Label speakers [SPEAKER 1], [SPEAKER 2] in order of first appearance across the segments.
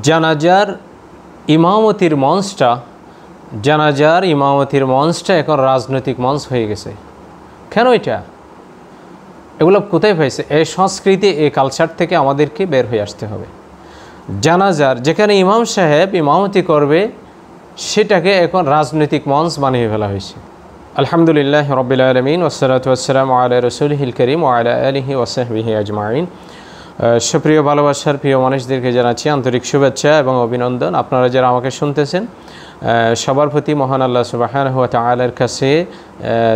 [SPEAKER 1] জানাজার ইমামতির মঞ্চটা এখন রাজনৈতিক মঞ্চ হয়ে গেছে। কেন এটা? এগুলো কোথায় পাইছে? এই সংস্কৃতি, এই কালচার থেকে আমাদেরকে বের হয়ে আসতে হবে। জানাজার যেখানে ইমাম সাহেব ইমামতি করবে সেটাকে এখন রাজনৈতিক মঞ্চ বানিয়ে ফেলা হয়েছে। আলহামদুলিল্লাহ রাব্বিল আলামিন ওয়াসসালাতু ওয়াসসালামু আলা রাসূলিহিল কারীম ওয়া আলা আলিহি ওয়া সাহবিহি আজমাইন। সুপ্রিয় ভালোবাসার প্রিয় মানুষদেরকে জানাচ্ছি আন্তরিক শুভেচ্ছা এবং অভিনন্দন। আপনারা যারা আমাকে শুনতেছেন সবার প্রতি মহান আল্লাহ সুবহানাহু ওয়া তাআলার কাছে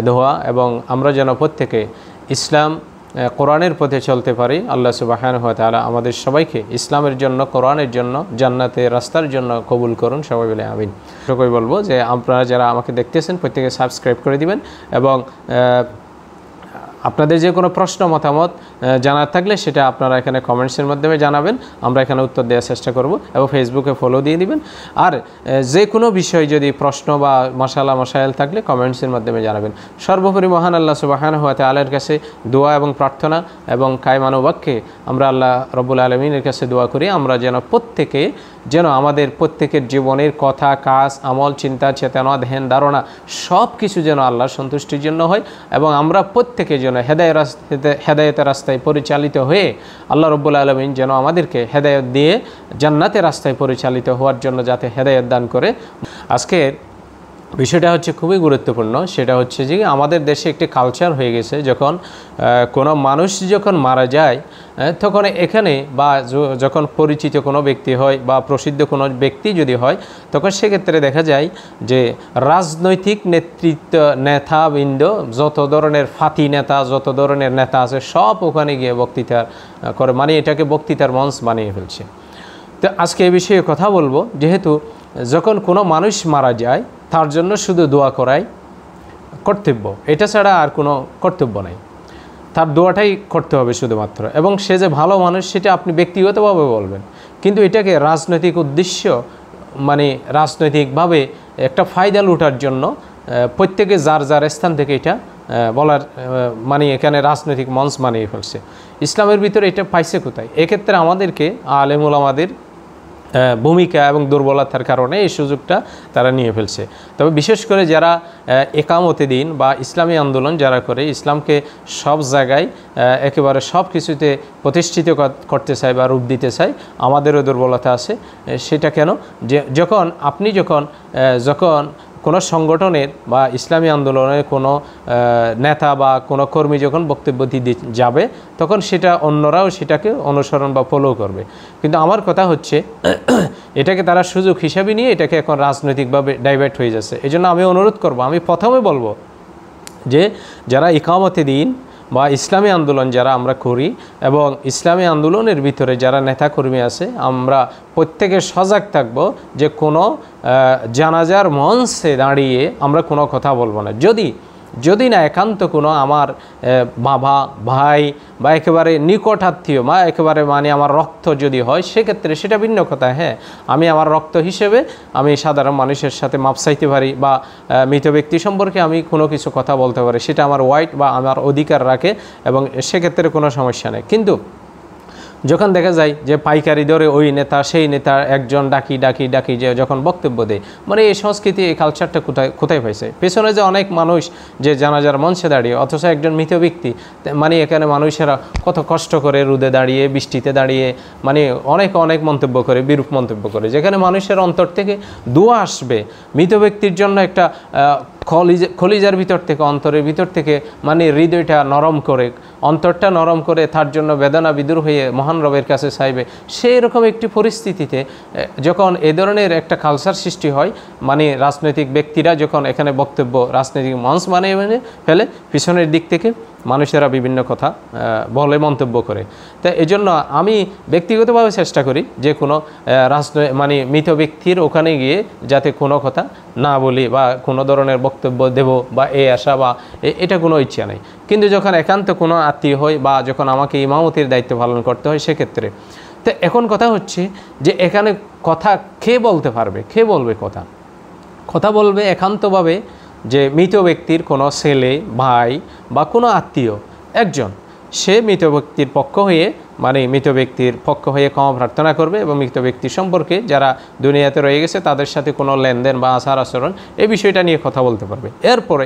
[SPEAKER 1] দোয়া, এবং আমরা যেন প্রত্যেকে ইসলাম কোরআনের পথে চলতে পারি। আল্লাহ সুবহানাহু ওয়া তাআলা আমাদের সবাইকে ইসলামের জন্য, কোরআনের জন্য, জান্নাতের রাস্তার জন্য কবুল করুন, সবাই বলে আমিন। সবাই বলবো যে আপনারা যারা আমাকে দেখতেছেন প্রত্যেকে সাবস্ক্রাইব করে দিবেন, এবং আপনাদের যে কোনো প্রশ্ন মতামত জানার থাকলে সেটা আপনারা এখানে কমেন্টসের মাধ্যমে জানাবেন, আমরা এখানে উত্তর দেওয়ার চেষ্টা করব, এবং ফেসবুকে ফলো দিয়ে দিবেন। আর যে কোনো বিষয় যদি প্রশ্ন বা মাসাইল থাকলে কমেন্টসের মাধ্যমে জানাবেন। সর্বোপরি মহান আল্লাহ সুবহানাহু ওয়া তাআলার কাছে দোয়া এবং প্রার্থনা এবং কায়মানুবাক্যে আমরা আল্লাহ রব্বুল আলামিনের কাছে দোয়া করি আমরা যেন আমাদের প্রত্যেকের জীবনের কথা, কাজ, আমল, চিন্তা, চেতনা, ধ্যান, ধারণা সব কিছু যেন আল্লাহর সন্তুষ্টির জন্য হয়, এবং আমরা প্রত্যেকে যেন হেদায়েতের রাস্তায় পরিচালিত হয়ে আল্লাহ রব্বুল আলামিন যেন আমাদেরকে হেদায়েত দিয়ে জান্নাতের রাস্তায় পরিচালিত হওয়ার জন্য যাতে হেদায়েত দান করে। আজকের বিষয়টা হচ্ছে খুবই গুরুত্বপূর্ণ। সেটা হচ্ছে যে আমাদের দেশে একটি কালচার হয়ে গেছে, যখন কোনো মানুষ যখন মারা যায় তখন এখানে, বা যখন পরিচিত কোনো ব্যক্তি হয় বা প্রসিদ্ধ কোনো ব্যক্তি যদি হয়, তখন সেক্ষেত্রে দেখা যায় যে রাজনৈতিক নেতাবৃন্দ, যত ধরনের ফাতি নেতা, যত ধরনের নেতা আছে সব ওখানে গিয়ে বক্তৃতা করে, মানে এটাকে বক্তৃতার মঞ্চ বানিয়ে ফেলছে। তো আজকে এই বিষয়ে কথা বলবো, যেহেতু যখন কোনো মানুষ মারা যায় তার জন্য শুধু দোয়া করাই কর্তব্য, এটা ছাড়া আর কোনো কর্তব্য নাই। তার দোয়াটাই করতে হবে শুধুমাত্র, এবং সে যে ভালো মানুষ সেটা আপনি ব্যক্তিগতভাবে বলবেন, কিন্তু এটাকে রাজনৈতিক উদ্দেশ্য, মানে রাজনৈতিকভাবে একটা ফায়দা লুটার জন্য প্রত্যেকে যার স্থান থেকে এটা বলার, মানে এখানে রাজনৈতিক মঞ্চ বানিয়ে ফেলছে। ইসলামের ভিতরে এটা পাইছে কোথায়? এক্ষেত্রে আমাদেরকে আলেম ওলামাদের ভূমিকা এবং দুর্বলতার কারণে এই সুযোগটা তারা নিয়ে ফেলছে। তবে বিশেষ করে যারা একামতে দিন বা ইসলামী আন্দোলন যারা করে, ইসলামকে সব জায়গায় একেবারে সব কিছুতে প্রতিষ্ঠিত করতে চায় বা রূপ দিতে চায়, আমাদেরও দুর্বলতা আছে। সেটা কেন? যে যখন কোনো সংগঠনের বা ইসলামী আন্দোলনের কোনো নেতা বা কোনো কর্মী যখন বক্তব্য দিতে যাবে, তখন সেটা অন্যরাও সেটাকে অনুসরণ বা ফলো করবে। কিন্তু আমার কথা হচ্ছে এটাকে তারা সুযোগ হিসাবে নিয়ে এটাকে এখন রাজনৈতিকভাবে ডাইভার্ট হয়ে যাচ্ছে। এই জন্য আমি অনুরোধ করব, আমি প্রথমে বলবো যে যারা ইকামতে দিন বা ইসলামী আন্দোলন যারা আমরা করি, এবং ইসলামী আন্দোলনের ভিতরে যারা নেতাকর্মী আছে, আমরা প্রত্যেকে সজাগ থাকব যে কোনো জানাজার মঞ্চে দাঁড়িয়ে আমরা কোনো কথা বলবো না। যদি না একান্ত কোনো আমার বাবা, ভাই বা একেবারে নিকট আত্মীয় বা একেবারে মানে আমার রক্ত যদি হয়, সেক্ষেত্রে সেটা ভিন্ন কথা। হ্যাঁ, আমি আমার রক্ত হিসেবে আমি সাধারণ মানুষের সাথে মাপ চাইতে পারি, বা মৃত ব্যক্তি সম্পর্কে আমি কোনো কিছু কথা বলতে পারি, সেটা আমার রাইট বা আমার অধিকার রাখে, এবং সেক্ষেত্রে কোনো সমস্যা নেই। কিন্তু যখন দেখা যায় যে পাইকারি দরে ওই নেতা সেই নেতা একজন ডাকি যে যখন বক্তব্য দেয়, মানে এই সংস্কৃতি, এই কালচারটা কোথায় পাইছে? পেছনে যে অনেক মানুষ যে জানাজার মঞ্চে দাঁড়িয়ে, অথচ একজন মৃত ব্যক্তি, মানে এখানে মানুষেরা কত কষ্ট করে রোদে দাঁড়িয়ে, বৃষ্টিতে দাঁড়িয়ে, মানে অনেক মন্তব্য করে, বিরূপ মন্তব্য করে, যেখানে মানুষের অন্তর থেকে দোয়া আসবে মৃত ব্যক্তির জন্য, একটা খলিজার ভিতর থেকে, অন্তরের ভিতর থেকে, মানে হৃদয়টা নরম করে, অন্তরটা নরম করে তার জন্য বেদনা বিদুর হয়ে মহান রবের কাছে চাইবে। সেই রকম একটি পরিস্থিতিতে যখন এ ধরনের একটা কালচার সৃষ্টি হয়, মানে রাজনৈতিক ব্যক্তিরা যখন এখানে বক্তব্য, রাজনৈতিক মঞ্চ বানিয়ে ফেলে, পিছনের দিক থেকে মানুষেরা বিভিন্ন কথা বলে, মন্তব্য করে। তো এই জন্য আমি ব্যক্তিগতভাবে চেষ্টা করি যে কোনো মানে মৃত ব্যক্তির ওখানে গিয়ে যাতে কোনো কথা না বলি বা কোনো ধরনের বক্তব্য দেব বা আশা বা এটা কোনো ইচ্ছা নেই। কিন্তু যখন একান্ত কোনো আত্মীয় হয় বা যখন আমাকে ইমামতির দায়িত্ব পালন করতে হয়, সেক্ষেত্রে তো এখন কথা হচ্ছে যে এখানে কথা কে বলতে পারবে, কে বলবে কথা বলবে একান্তভাবে যে মৃত ব্যক্তির কোনো ছেলে, ভাই বা কোনো আত্মীয় একজন, সে মৃত ব্যক্তির পক্ষ হয়ে মানে মৃত ব্যক্তির পক্ষ হয়ে ক্ষমা প্রার্থনা করবে এবং মৃত ব্যক্তি সম্পর্কে যারা দুনিয়াতে রয়ে গেছে তাদের সাথে কোনো লেনদেন বা আচার আচরণ এই বিষয়টা নিয়ে কথা বলতে পারবে। এরপরে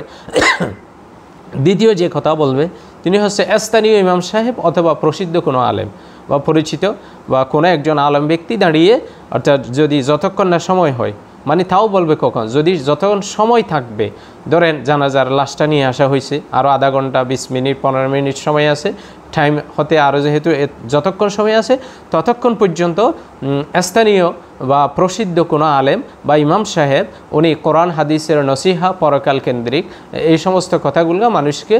[SPEAKER 1] দ্বিতীয় যে কথা বলবে তিনি হচ্ছে স্থানীয় ইমাম সাহেব অথবা প্রসিদ্ধ কোনো আলেম বা পরিচিত বা কোনো একজন আলেম ব্যক্তি দাঁড়িয়ে, অর্থাৎ যদি যতক্ষণ না সময় হয়, মানে তাও বলবে কখন, যদি যতক্ষণ সময় থাকবে, ধরেন জানাজার লাশটা নিয়ে আসা হয়েছে, আরও আধা ঘন্টা 20 মিনিট 15 মিনিট সময় আছে, টাইম হতে আরও যেহেতু যতক্ষণ সময় আছে ততক্ষণ পর্যন্ত স্থানীয় বা প্রসিদ্ধ কোনো আলেম বা ইমাম সাহেব উনি কোরআন হাদিসের নসিহা, পরকাল কেন্দ্রিক এই সমস্ত কথাগুলো মানুষকে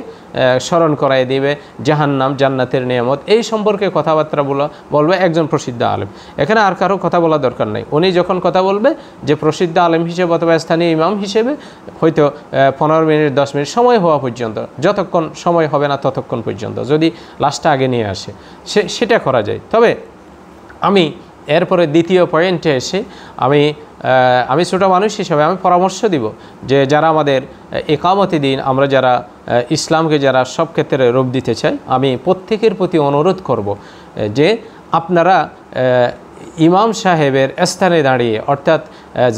[SPEAKER 1] স্মরণ করাই দিবে, জাহান্নাম জান্নাতের নিয়ামত এই সম্পর্কে কথাবার্তা বলবে একজন প্রসিদ্ধ আলেম। এখানে আর কারো কথা বলা দরকার নেই। উনি যখন কথা বলবে যে প্রসিদ্ধ আলেম হিসেবে অথবা স্থানীয় ইমাম হিসেবে হয়তো 15 মিনিট 10 মিনিট সময় হওয়া পর্যন্ত, যতক্ষণ সময় হবে না ততক্ষণ পর্যন্ত যদি লাশটা আগে নিয়ে আসে সেটা করা যায়। তবে আমি এরপরে দ্বিতীয় পয়েন্টে এসে আমি ছোটো মানুষ হিসেবে আমি পরামর্শ দিব যে যারা আমাদের ইকামতি দিন, আমরা যারা ইসলামকে যারা সব ক্ষেত্রে রূপ দিতে চাই, আমি প্রত্যেকের প্রতি অনুরোধ করব যে আপনারা ইমাম সাহেবের স্থানে দাঁড়িয়ে, অর্থাৎ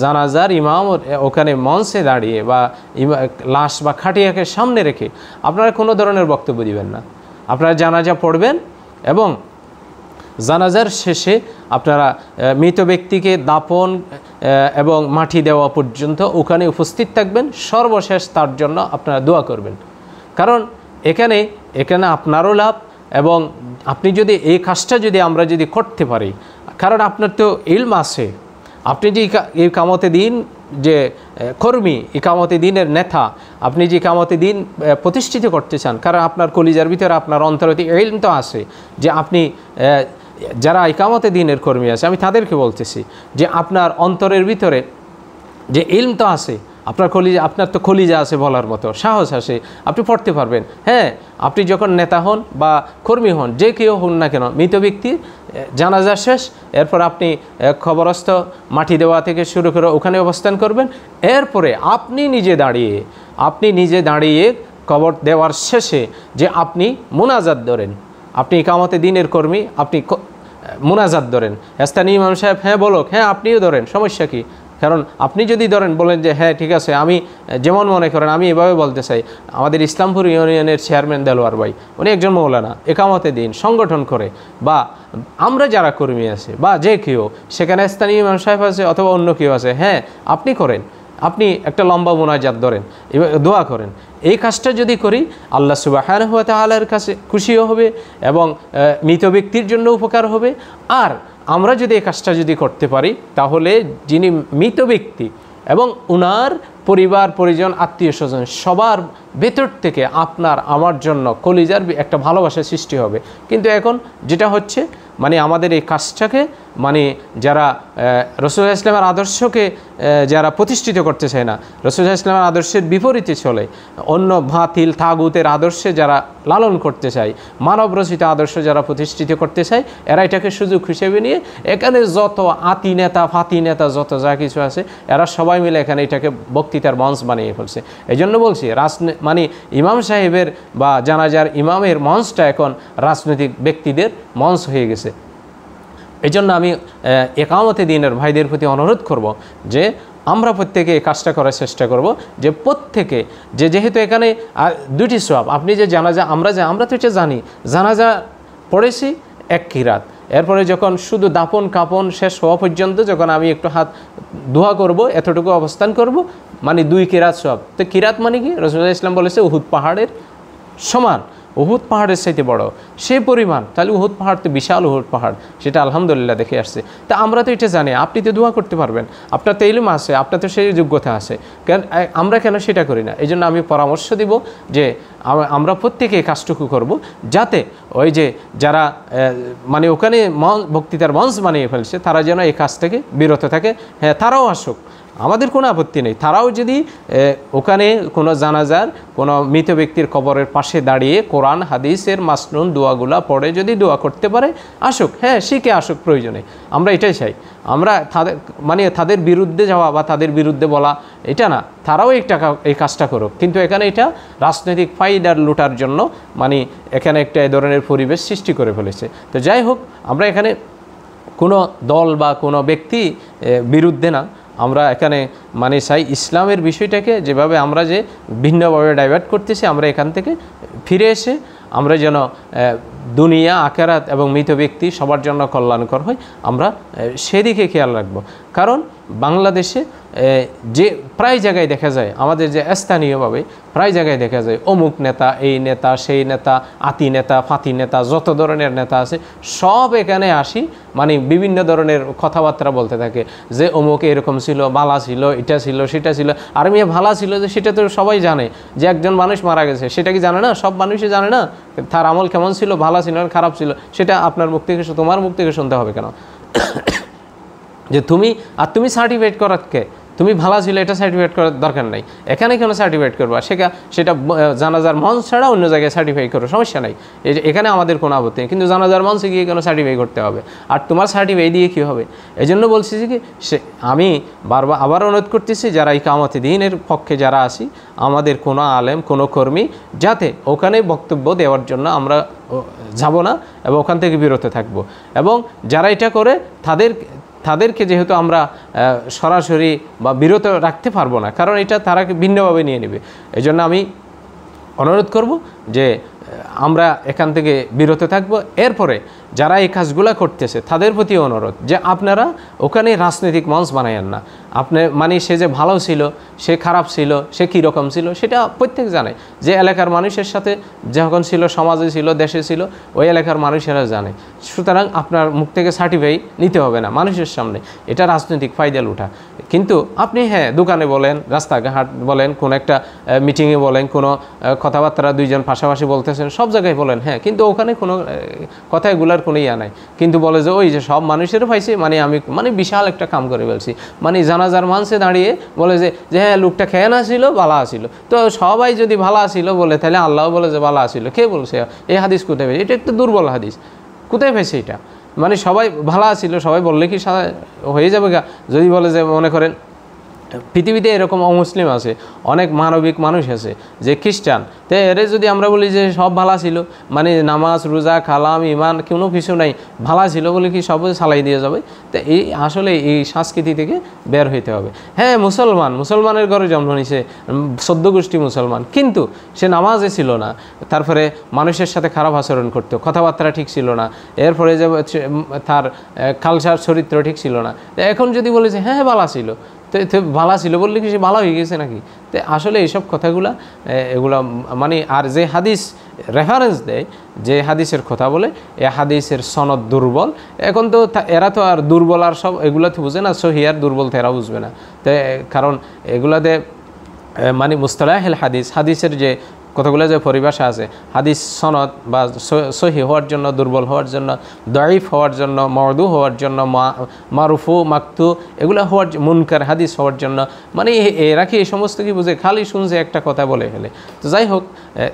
[SPEAKER 1] জানাজার ইমাম ওখানে মঞ্চে দাঁড়িয়ে বা লাশ বা খাটিয়াকে সামনে রেখে আপনারা কোনো ধরনের বক্তব্য দিবেন না। আপনারা জানাজা পড়বেন এবং জানাজার শেষে আপনারা মৃত ব্যক্তিকে দাফন এবং মাটি দেওয়া পর্যন্ত ওখানে উপস্থিত থাকবেন, সর্বশেষ তার জন্য আপনারা দোয়া করবেন। কারণ এখানে আপনারও লাভ এবং আপনি যদি এই কাজটা যদি আমরা যদি করতে পারি, কারণ আপনার তো ইলম আছে, আপনি যে ইকামতে দিন যে কর্মী, ইকামতে দিনের নেতা, আপনি যে ইকামতে দিন প্রতিষ্ঠিত করতে চান, কারণ আপনার কলিজার ভিতরে আপনার অন্তরে ইলম তো আছে যে আপনি যারা ইকামতে দিনের কর্মী আছে আমি তাদেরকে বলতেছি যে আপনার অন্তরের ভিতরে যে ইলম তো আছে, আপনার তো কলিজা আছে বলার মতো সাহস আছে, আপনি পড়তে পারবেন। হ্যাঁ, আপনি যখন নেতা হন বা কর্মী হন, যে কেউ হন না কেন, মৃত ব্যক্তির জানাজা শেষ, এরপর আপনি খবরস্থ মাটি দেওয়া থেকে শুরু করে ওখানে অবস্থান করবেন। এরপরে আপনি নিজে দাঁড়িয়ে কবর দেওয়ার শেষে যে আপনি মুনাজাত ধরেন, আপনি ইকামতে দিনের কর্মী, আপনি মুনাজাত ধরেন, স্থানীয় ইমাম সাহেব হ্যাঁ বলুক, হ্যাঁ আপনিও ধরেন, সমস্যা কি? কারণ আপনি যদি ধরেন বলেন যে হ্যাঁ ঠিক আছে, আমি যেমন মনে করেন আমি এভাবে বলতে চাই, আমাদের ইসলামপুর ইউনিয়নের চেয়ারম্যান দেলোয়ার ভাই উনি একজন মৌলানা, একামতে দিন সংগঠন করে, বা আমরা যারা কর্মী আছে বা যে কেউ সেখানে স্থানীয় ইমাম সাহেব আছে অথবা অন্য কেউ আছে, হ্যাঁ আপনি করেন, আপনি একটা লম্বা মুনাজাত ধরেন, দোয়া করেন। এই কাজটা যদি করি আল্লাহ সুবহানাহু ওয়া তাআলার কাছে খুশিও হবে এবং মৃত ব্যক্তির জন্য উপকার হবে। আর আমরা যদি এই কাজটা যদি করতে পারি তাহলে যিনি মৃত ব্যক্তি এবং উনার পরিবার পরিজন আত্মীয় স্বজন সবার ভেতর থেকে আপনার আমার জন্য কলিজার একটা ভালোবাসা সৃষ্টি হবে। কিন্তু এখন যেটা হচ্ছে মানে আমাদের এই কাজটাকে মানে যারা রাসূলুল্লাহ ইসলামের আদর্শকে যারা প্রতিষ্ঠিত করতে চায় না, রাসূলুল্লাহ ইসলামের আদর্শের বিপরীতে চলে, অন্য বাতিল তাগুতের আদর্শে যারা লালন করতে চায়, মানব রচিত আদর্শ যারা প্রতিষ্ঠিত করতে চায়, এরা এটাকে সুযোগ হিসেবে নিয়ে এখানে যত আতি নেতা ফাতি নেতা যত যা কিছু আছে এরা সবাই মিলে এখানে এটাকে বক্তৃতার মঞ্চ বানিয়ে ফেলছে। এই জন্য বলছি মানে ইমাম সাহেবের বা জানাজার ইমামের মঞ্চটা এখন রাজনৈতিক ব্যক্তিদের মঞ্চ হয়ে গেছে। এই জন্য আমি ইকামতে দিনের ভাইদের প্রতি অনুরোধ করব যে আমরা প্রত্যেকে এই কাজটা করার চেষ্টা করব যে প্রত্যেকে যেহেতু এখানে দুটি সওয়াব, আপনি যে জানাজা আমরা তো এটা জানি, জানাজা পড়েছি এক কিরাত, এরপরে যখন শুধু দাফন কাপন শেষ হওয়া পর্যন্ত যখন আমি একটু হাত দোয়া করব, এতটুকু অবস্থান করব, মানে 2 কিরাত সওয়াব। তো কিরাত মানে কি? রাসূলুল্লাহ ইসলাম বলেছে উহুদ পাহাড়ের সমান, উহুদ পাহাড়ের চাইতে বড় সেই পরিমাণ। তাহলে উহুদ পাহাড় তো বিশাল, উহুদ পাহাড়, সেটা আলহামদুলিল্লাহ দেখে আসছে। তা আমরা তো এটা জানি, আপনি তো দোয়া করতে পারবেন, আপনার তো ইলম আছে, আপনার তো সেই যোগ্যতা আছে, আমরা কেন সেটা করি না? এই জন্য আমি পরামর্শ দিব যে আমরা প্রত্যেকে এই কাজটুকু করব, যাতে ওই যে যারা মানে ওখানে বক্তৃতার মঞ্চ বানিয়ে ফেলছে তারা যেন এই কাজ থেকে বিরত থাকে। হ্যাঁ, তারাও আসুক, আমাদের কোনো আপত্তি নেই, তারাও যদি ওখানে কোনো জানাজার কোনো মৃত ব্যক্তির কবরের পাশে দাঁড়িয়ে কোরআন হাদিসের মাসনুন দোয়াগুলা পড়ে যদি দোয়া করতে পারে আসুক, হ্যাঁ শিখে আসুক প্রয়োজনে, আমরা এটাই চাই। আমরা তাদের বিরুদ্ধে যাওয়া বা তাদের বিরুদ্ধে বলা এটা না, তারাও এই কাজটা করুক, কিন্তু এখানে এটা রাজনৈতিক ফায়দার লুটার জন্য এখানে একটা এই ধরনের পরিবেশ সৃষ্টি করে ফেলেছে। তো যাই হোক, আমরা এখানে কোনো দল বা কোনো ব্যক্তি বিরুদ্ধে না, আমরা এখানে চাই ইসলামের বিষয়টাকে যেভাবে আমরা যে ভিন্নভাবে ডাইভার্ট করতেছি, আমরা এখান থেকে ফিরে এসে আমরা যেন দুনিয়া আখিরাত এবং মৃত ব্যক্তি সবার জন্য কল্যাণকর হয়, আমরা সেদিকে খেয়াল রাখব। কারণ বাংলাদেশে যে প্রায় জায়গায় দেখা যায়, আমাদের যে স্থানীয়ভাবে প্রায় জায়গায় দেখা যায় অমুক নেতা, এই নেতা, সেই নেতা, আতি নেতা, ফাতি নেতা, যত ধরনের নেতা আছে সব এখানে আসি বিভিন্ন ধরনের কথাবার্তা বলতে থাকে যে অমুক এরকম ছিল, ভালা ছিল, এটা ছিল, সেটা ছিল। আর মেয়ে ভালা ছিল যে সেটা তো সবাই জানে, যে একজন মানুষ মারা গেছে সেটা কি জানে না? সব মানুষই জানে না তার আমল কেমন ছিল, ভালো ছিল না খারাপ ছিল, সেটা আপনার মুখ থেকে, তোমার মুখ থেকে শুনতে হবে কেন? যে তুমি সার্টিফিকেট করার কে? তুমি ভালো ছিল এটা সার্টিফিকেট করার দরকার নাই, এখানে কেন সার্টিফিকেট করবা? সেটা জানাজার মঞ্চ ছাড়া অন্য জায়গায় সার্টিফাই করো, সমস্যা নাই, এখানে আমাদের কোনো আপত্তি নেই, কিন্তু জানাজার মঞ্চে গিয়ে কেন সার্টিফাই করতে হবে? আর তোমার সার্টিফাই দিয়ে কী হবে? এই জন্য বলছি যে কি, আমি আবার অনুরোধ করতেছি, যারা ইকামতে দ্বীনের পক্ষে যারা আছি, আমাদের কোনো আলেম, কোনো কর্মী যাতে ওখানে বক্তব্য দেওয়ার জন্য আমরা যাব না এবং ওখান থেকে বিরত থাকব। এবং যারা এটা করে তাদেরকে যেহেতু আমরা সরাসরি বা বিরত রাখতে পারবো না, কারণ এটা তারা ভিন্নভাবে নিয়ে নেবে। এই জন্য আমি অনুরোধ করব যে আমরা এখান থেকে বিরত থাকব। এরপরে যারা এই কাজগুলো করতেছে তাদের প্রতি অনুরোধ যে আপনারা ওখানে রাজনৈতিক মঞ্চ বানায়েন না। আপনি সে যে ভালো ছিল, সে খারাপ ছিল, সে কীরকম ছিল সেটা প্রত্যেক জানে। যে এলাকার মানুষের সাথে যখন ছিল, সমাজে ছিল, দেশে ছিল, ওই এলাকার মানুষেরা জানে। সুতরাং আপনার মুখ থেকে সার্টিফাই নিতে হবে না মানুষের সামনে, এটা রাজনৈতিক ফায়দা লুটা। কিন্তু আপনি দোকানে বলেন, রাস্তাঘাট বলেন, কোনো একটা মিটিংয়ে বলেন, কোনো কথাবার্তা দুইজন পাশাপাশি বলতেছেন, সব জায়গায় বলেন, কিন্তু ওখানে কোনো কথা এগুলার কোনো ইয়া নাই। কিন্তু বলে যে ওই যে সব মানুষের পাইছে, আমি বিশাল একটা কাম করে ফেলছি, জানাজার মানুষে দাঁড়িয়ে বলে যে লোকটা খেয়ে না ছিল, ভালো আসিল। তো সবাই যদি ভালো আসিল বলে, তাহলে আল্লাহ বলে যে ভালো আসিল। কে বলছে? এই হাদিস কোথায় পেয়েছে? এটা একটু দুর্বল হাদিস। কোথায় পেয়েছে এটা? সবাই ভালো আসিল সবাই বললে কি হয়ে যাবে গা? যদি বলে যে মনে করেন পৃথিবীতে এরকম অমুসলিম আছে, অনেক মানবিক মানুষ আছে যে খ্রিস্টান, তো এর যদি আমরা বলি যে সব ভালো ছিল, নামাজ, রোজা, কালাম, ইমান কোনো কিছু নাই, ভালো ছিল বলে কি সব সালাই দিয়ে যাবে? তো আসলে এই সংস্কৃতি থেকে বের হইতে হবে। মুসলমানের ঘরে জন্ম নিছে, 14 গোষ্ঠী মুসলমান, কিন্তু সে নামাজে ছিল না, তারপরে মানুষের সাথে খারাপ আচরণ করতো, কথাবার্তা ঠিক ছিল না, এরপরে যে তার কালচার, চরিত্র ঠিক ছিল না। এখন যদি বলে যে ভালো ছিল, তো ভালো ছিল বললে কি সে ভালো হয়ে গেছে নাকি? তো আসলে এইসব কথাগুলা এগুলা আর যে হাদিস রেফারেন্স দেয়, যে হাদিসের কথা বলে, এ হাদিসের সনদ দুর্বল। এখন তো এরা তো আর দুর্বল আর সব এগুলা তো বুঝে না, সহি আর দুর্বল তো এরা বুঝবে না। তো কারণ এগুলাতে মুস্তালাহিল হাদিসের যে কতগুলো যে পরিভাষা আছে, হাদিস সনদ বা সহি হওয়ার জন্য, দুর্বল হওয়ার জন্য, দাইফ হওয়ার জন্য, মওদু হওয়ার জন্য, মারুফু, মাকতু এগুলো হওয়ার, মুনকার হাদিস হওয়ার জন্য, এরা কি এই সমস্ত কি বুঝে? খালি শুনছে একটা কথা বলে ফেলে। তো যাই হোক,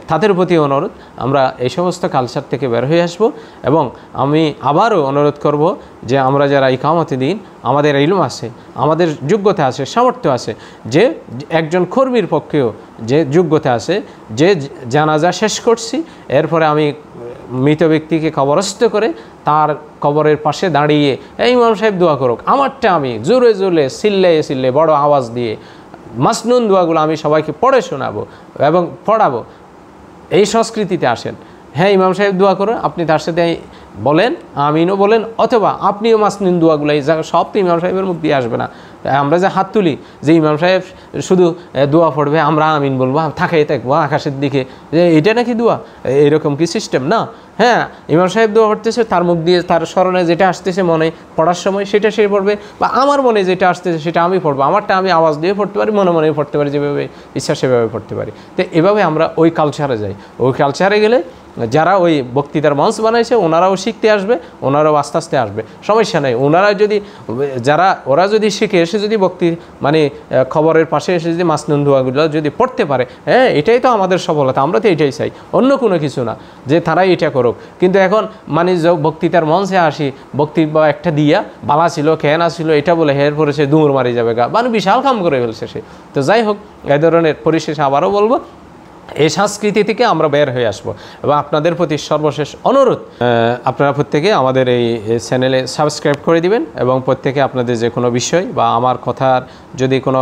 [SPEAKER 1] তাদের প্রতি অনুরোধ, আমরা এই সমস্ত কালচার থেকে বের হয়ে আসব। এবং আমি আবারও অনুরোধ করব যে আমরা যারা ইকামতে দ্বীন, আমাদের ইলম আছে, আমাদের যোগ্যতা আছে, সামর্থ্য আছে, যে একজন কর্মীর পক্ষেও যে যোগ্যতা আছে, যে জানাজা শেষ করছি, এরপরে আমি মৃত ব্যক্তিকে কবরস্থ করে তার কবরের পাশে দাঁড়িয়ে ইমাম সাহেব দোয়া করুক, আমারটা আমি জোরে জোরে চিল্লে বড় আওয়াজ দিয়ে মাসনুন দোয়াগুলো আমি সবাইকে পড়ে শোনাবো এবং পড়াবো। এই সংস্কৃতিতে আসেন। ইমাম সাহেব দোয়া করুন, আপনি তার সাথে বলেন, আমিনও বলেন, অথবা আপনিও মাসনুন দোয়াগুলো, এই সব তো ইমাম সাহেবের মুখ দিয়ে আসবে না। আমরা যে হাত তুলি যে ইমাম সাহেব শুধু দোয়া পড়বে, আমরা আমিন বলবো, থাকাই থাকবো আকাশের দিকে, যে এটা নাকি দোয়া? এরকম কি সিস্টেম না? ইমাম সাহেব দোয়া পড়তেছে, তার মুখ দিয়ে তার স্মরণে যেটা আসতেছে মনে পড়ার সময় সেটা সে পড়বে, বা আমার মনে যেটা আসতেছে সেটা আমি পড়বো, আমারটা আমি আওয়াজ দিয়ে পড়তে পারি, মনে পড়তে পারি, যেভাবে ইচ্ছা সেভাবে পড়তে পারি। তো এভাবে আমরা ওই কালচারে যাই। ওই কালচারে গেলে যারা ওই বক্তৃতার মঞ্চ বানাইছে ওনারাও শিখতে আসবে, ওনারাও আস্তে আস্তে আসবে, সমস্যা নেই। ওনারা যদি ওরা যদি শিখে এসে যদি মানে খবরের পাশে এসে যদি মাসনুন দোয়াগুলো যদি পড়তে পারে, হ্যাঁ এটাই তো আমাদের সফলতা, আমরা তো এটাই চাই, অন্য কোনো কিছু না যে তারাই এটা করুক। কিন্তু এখন মানে বক্তৃতার মঞ্চে আসি, বক্তৃতা একটা দিয়া বালা ছিল খেয়ে না ছিল এটা বলে হের পরে সে দূর মারি যাবে গা, মানে বিশাল কাম করে ফেলছে সে। তো যাই হোক, এই ধরনের পরিশেষে আবারও বলবো, এই সংস্কৃতি থেকে আমরা বের হয়ে আসবো। এবং আপনাদের প্রতি সর্বশেষ অনুরোধ, আপনারা প্রত্যেকে আমাদের এই চ্যানেলে সাবস্ক্রাইব করে দিবেন এবং প্রত্যেকে আপনাদের যে কোনো বিষয় বা আমার কথার যদি কোনো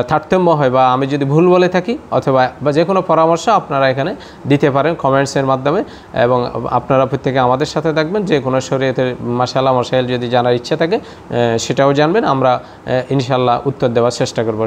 [SPEAKER 1] তারতম্য হয় বা আমি যদি ভুল বলে থাকি অথবা যে কোনো পরামর্শ আপনারা এখানে দিতে পারেন কমেন্টসের মাধ্যমে। এবং আপনারা প্রত্যেকে আমাদের সাথে থাকবেন, যে কোনো শরীয়তের মাসালা মশাইল যদি জানার ইচ্ছা থাকে সেটাও জানবেন, আমরা ইনশাল্লাহ উত্তর দেওয়ার চেষ্টা করবো।